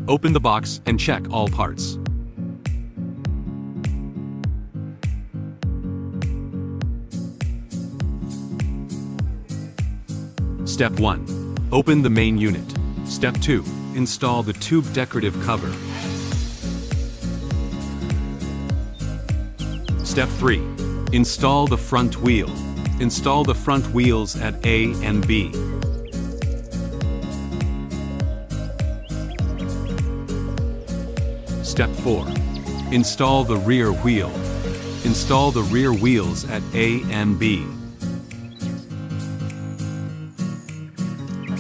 Open the box and check all parts. Step 1. Open the main unit. Step 2. Install the tube decorative cover. Step 3. Install the front wheel. Install the front wheels at A and B. Step 4. Install the rear wheel. Install the rear wheels at A and B.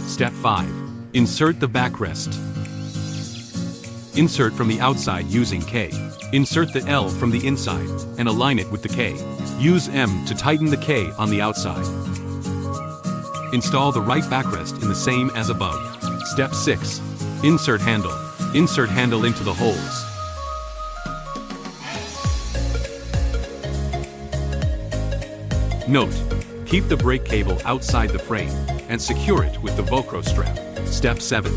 Step 5. Insert the backrest. Insert from the outside using K. Insert the L from the inside and align it with the K. Use M to tighten the K on the outside. Install the right backrest in the same as above. Step 6. Insert handle. Insert handle into the holes. Note: keep the brake cable outside the frame and secure it with the Velcro strap. Step 7.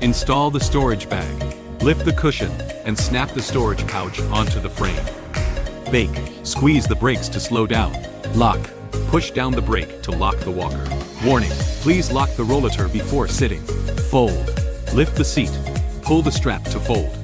Install the storage bag. Lift the cushion and snap the storage pouch onto the frame. Bake. Squeeze the brakes to slow down. Lock. Push down the brake to lock the walker. Warning: please lock the rollator before sitting. Fold. Lift the seat. Pull the strap to fold.